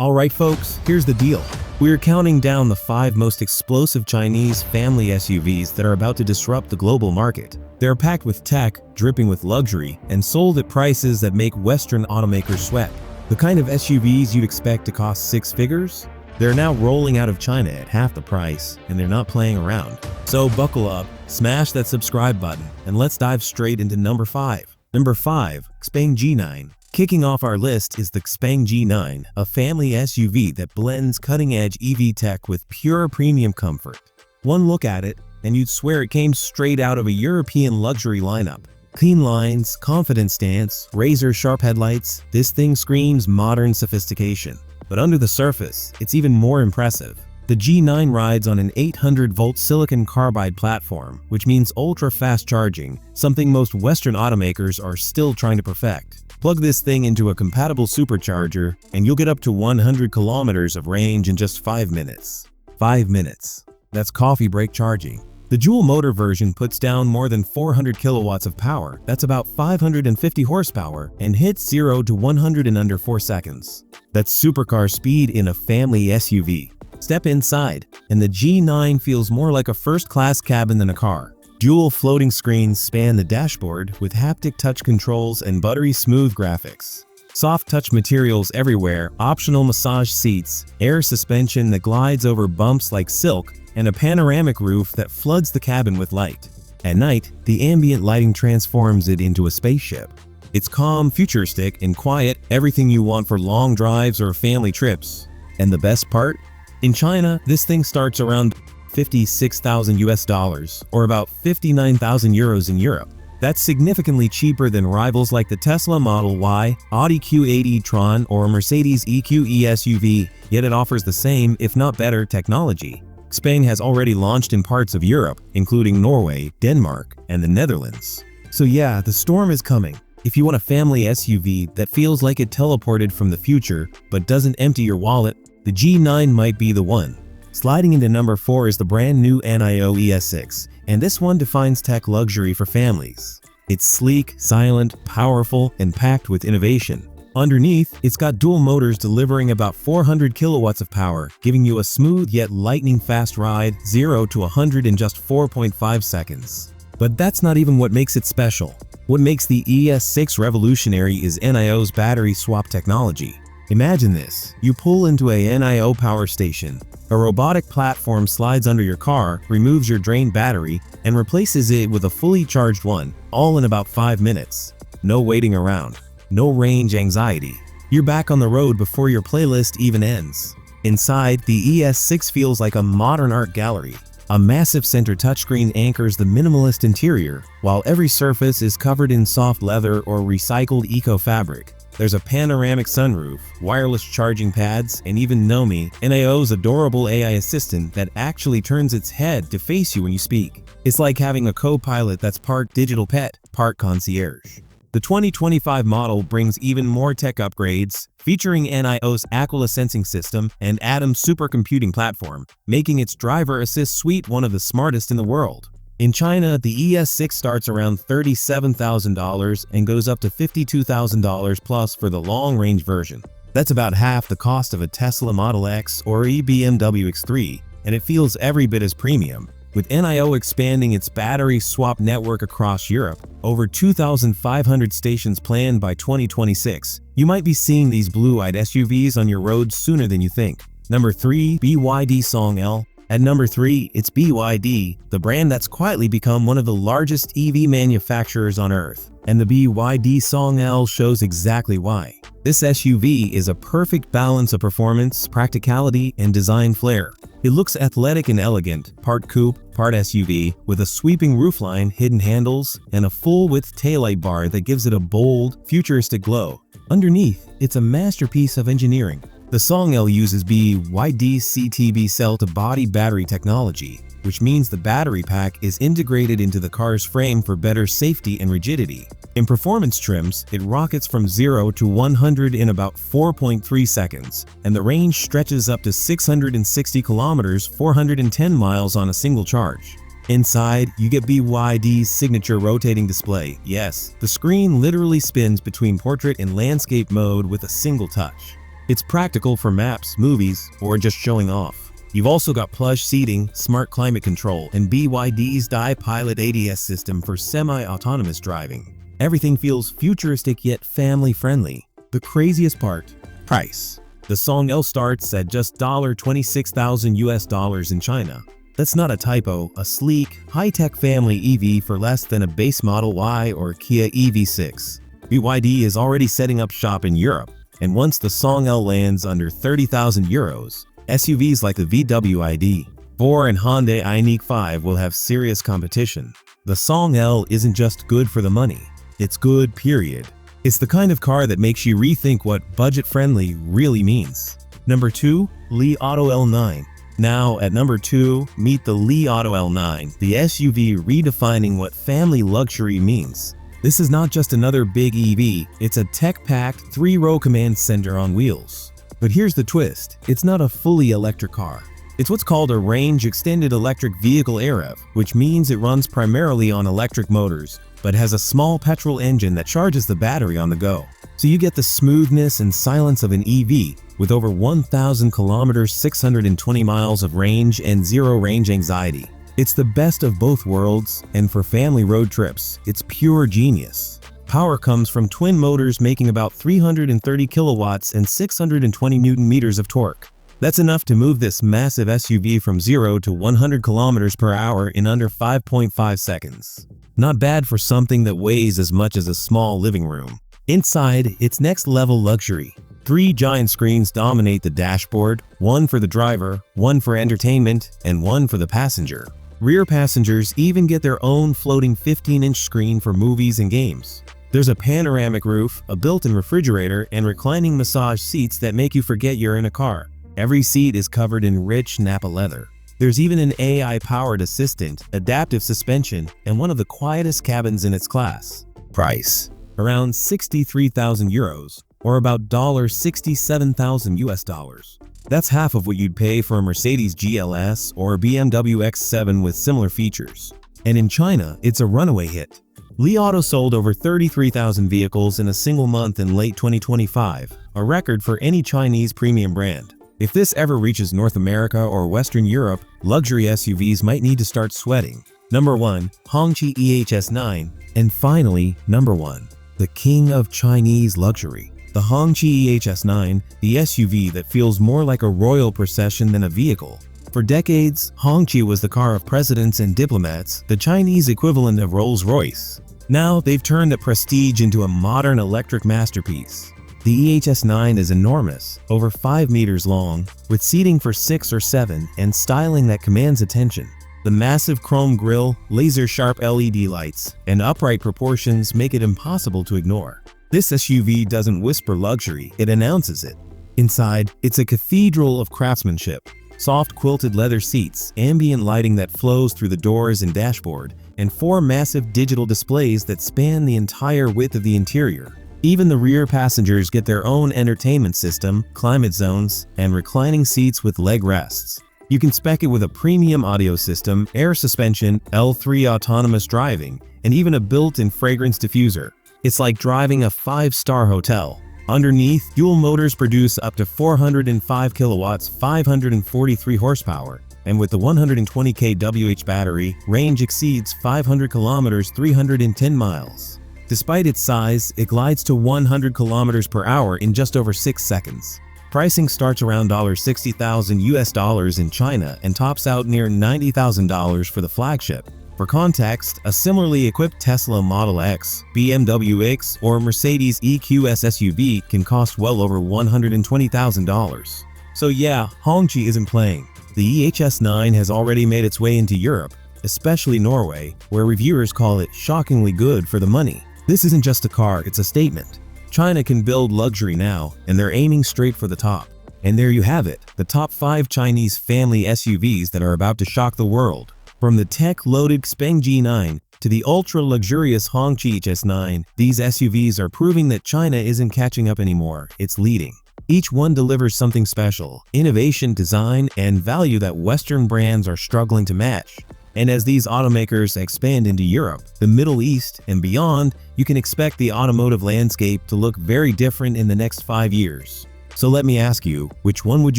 Alright folks, here's the deal. We're counting down the 5 most explosive Chinese family SUVs that are about to disrupt the global market. They're packed with tech, dripping with luxury, and sold at prices that make Western automakers sweat. The kind of SUVs you'd expect to cost 6 figures? They're now rolling out of China at half the price, and they're not playing around. So buckle up, smash that subscribe button, and let's dive straight into number 5. Number 5. XPENG G9. Kicking off our list is the XPENG G9, a family SUV that blends cutting-edge EV tech with pure premium comfort. One look at it, and you'd swear it came straight out of a European luxury lineup. Clean lines, confident stance, razor-sharp headlights, this thing screams modern sophistication. But under the surface, it's even more impressive. The G9 rides on an 800-volt silicon carbide platform, which means ultra-fast charging, something most Western automakers are still trying to perfect. Plug this thing into a compatible supercharger, and you'll get up to 100 kilometers of range in just 5 minutes. 5 minutes. That's coffee break charging. The dual-motor version puts down more than 400 kilowatts of power, that's about 550 horsepower, and hits 0 to 100 in under 4 seconds. That's supercar speed in a family SUV. Step inside, and the G9 feels more like a first-class cabin than a car. Dual floating screens span the dashboard with haptic touch controls and buttery smooth graphics. Soft touch materials everywhere, optional massage seats, air suspension that glides over bumps like silk, and a panoramic roof that floods the cabin with light. At night, the ambient lighting transforms it into a spaceship. It's calm, futuristic, and quiet, everything you want for long drives or family trips. And the best part? In China, this thing starts around $56,000 or about 59,000 euros in Europe. That's significantly cheaper than rivals like the Tesla Model Y, Audi Q8 e-tron, or Mercedes EQE SUV, yet it offers the same, if not better, technology. XPENG has already launched in parts of Europe, including Norway, Denmark, and the Netherlands. So yeah, the storm is coming. If you want a family SUV that feels like it teleported from the future but doesn't empty your wallet, the G9 might be the one. Sliding into number 4 is the brand new NIO ES6, and this one defines tech luxury for families. It's sleek, silent, powerful, and packed with innovation. Underneath, it's got dual motors delivering about 400 kilowatts of power, giving you a smooth yet lightning-fast ride, 0 to 100 in just 4.5 seconds. But that's not even what makes it special. What makes the ES6 revolutionary is NIO's battery swap technology. Imagine this, you pull into a NIO power station. A robotic platform slides under your car, removes your drained battery, and replaces it with a fully charged one, all in about 5 minutes. No waiting around. No range anxiety. You're back on the road before your playlist even ends. Inside, the ES6 feels like a modern art gallery. A massive center touchscreen anchors the minimalist interior, while every surface is covered in soft leather or recycled eco-fabric. There's a panoramic sunroof, wireless charging pads, and even Nomi, NIO's adorable AI assistant that actually turns its head to face you when you speak. It's like having a co-pilot that's part digital pet, part concierge. The 2025 model brings even more tech upgrades, featuring NIO's Aquila sensing system and Atom's supercomputing platform, making its driver assist suite one of the smartest in the world. In China, the ES6 starts around $37,000 and goes up to $52,000 plus for the long-range version. That's about half the cost of a Tesla Model X or a BMW X3, and it feels every bit as premium. With NIO expanding its battery swap network across Europe, over 2,500 stations planned by 2026, you might be seeing these blue-eyed SUVs on your roads sooner than you think. Number 3. BYD Song L. At number 3, it's BYD, the brand that's quietly become one of the largest EV manufacturers on Earth. And the BYD Song L shows exactly why. This SUV is a perfect balance of performance, practicality, and design flair. It looks athletic and elegant, part coupe, part SUV, with a sweeping roofline, hidden handles, and a full-width taillight bar that gives it a bold, futuristic glow. Underneath, it's a masterpiece of engineering. The Song L uses BYD CTB cell-to-body battery technology, which means the battery pack is integrated into the car's frame for better safety and rigidity. In performance trims, it rockets from 0 to 100 in about 4.3 seconds, and the range stretches up to 660 kilometers, 410 miles on a single charge. Inside, you get BYD's signature rotating display. Yes, the screen literally spins between portrait and landscape mode with a single touch. It's practical for maps, movies, or just showing off. You've also got plush seating, smart climate control, and BYD's di-pilot ADS system for semi-autonomous driving. Everything feels futuristic yet family-friendly. The craziest part: price. The Song L starts at just $26,000 in China. That's not a typo, a sleek, high-tech family EV for less than a base Model Y or Kia EV6. BYD is already setting up shop in Europe, and once the Song L lands under 30,000 euros, SUVs like the VW ID.4 and Hyundai iONIQ 5 will have serious competition. The Song L isn't just good for the money, it's good, period. It's the kind of car that makes you rethink what budget-friendly really means. Number 2. Li Auto L9. Now, at number 2, meet the Li Auto L9, the SUV redefining what family luxury means. This is not just another big EV, it's a tech-packed 3-row command center on wheels. But here's the twist: it's not a fully electric car. It's what's called a range-extended electric vehicle (REV), which means it runs primarily on electric motors, but has a small petrol engine that charges the battery on the go. So you get the smoothness and silence of an EV, with over 1,000 kilometers, 620 miles of range, and zero range anxiety. It's the best of both worlds, and for family road trips, it's pure genius. Power comes from twin motors making about 330 kilowatts and 620 newton meters of torque. That's enough to move this massive SUV from 0 to 100 kilometers per hour in under 5.5 seconds. Not bad for something that weighs as much as a small living room. Inside, it's next-level luxury. 3 giant screens dominate the dashboard, one for the driver, one for entertainment, and one for the passenger. Rear passengers even get their own floating 15-inch screen for movies and games. There's a panoramic roof, a built-in refrigerator, and reclining massage seats that make you forget you're in a car. Every seat is covered in rich Nappa leather. There's even an AI-powered assistant, adaptive suspension, and one of the quietest cabins in its class. Price: around 63,000 euros, or about $67,000. That's half of what you'd pay for a Mercedes GLS or a BMW X7 with similar features. And in China, it's a runaway hit. Li Auto sold over 33,000 vehicles in a single month in late 2025, a record for any Chinese premium brand. If this ever reaches North America or Western Europe, luxury SUVs might need to start sweating. Number 1. Hongqi E-HS9. And finally, number 1. The king of Chinese luxury. The Hongqi E-HS9, the SUV that feels more like a royal procession than a vehicle. For decades, Hongqi was the car of presidents and diplomats, the Chinese equivalent of Rolls-Royce. Now, they've turned that prestige into a modern electric masterpiece. The E-HS9 is enormous, over 5 meters long, with seating for 6 or 7 and styling that commands attention. The massive chrome grille, laser-sharp LED lights, and upright proportions make it impossible to ignore. This SUV doesn't whisper luxury, it announces it. Inside, it's a cathedral of craftsmanship. Soft quilted leather seats, ambient lighting that flows through the doors and dashboard, and 4 massive digital displays that span the entire width of the interior. Even the rear passengers get their own entertainment system, climate zones, and reclining seats with leg rests. You can spec it with a premium audio system, air suspension, L3 autonomous driving, and even a built-in fragrance diffuser. It's like driving a 5-star hotel. Underneath, dual motors produce up to 405 kilowatts, 543 horsepower, and with the 120 kWh battery, range exceeds 500 kilometers, 310 miles. Despite its size, it glides to 100 kilometers per hour in just over 6 seconds. Pricing starts around $60,000 in China and tops out near $90,000 for the flagship. For context, a similarly equipped Tesla Model X, BMW X, or Mercedes EQS SUV can cost well over $120,000. So yeah, Hongqi isn't playing. The E-HS9 has already made its way into Europe, especially Norway, where reviewers call it shockingly good for the money. This isn't just a car, it's a statement. China can build luxury now, and they're aiming straight for the top. And there you have it, the top 5 Chinese family SUVs that are about to shock the world. From the tech-loaded XPENG G9 to the ultra-luxurious Hongqi E-HS9, these SUVs are proving that China isn't catching up anymore, it's leading. Each one delivers something special, innovation, design, and value that Western brands are struggling to match. And as these automakers expand into Europe, the Middle East, and beyond, you can expect the automotive landscape to look very different in the next 5 years. So let me ask you, which one would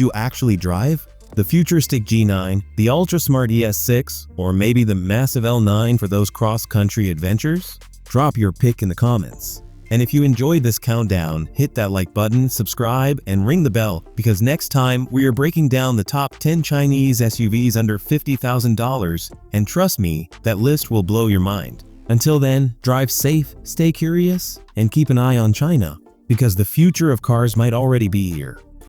you actually drive? The futuristic G9, the ultra-smart ES6, or maybe the massive L9 for those cross-country adventures? Drop your pick in the comments. And if you enjoyed this countdown, hit that like button, subscribe, and ring the bell, because next time we are breaking down the top 10 Chinese SUVs under $50,000, and trust me, that list will blow your mind. Until then, drive safe, stay curious, and keep an eye on China, because the future of cars might already be here.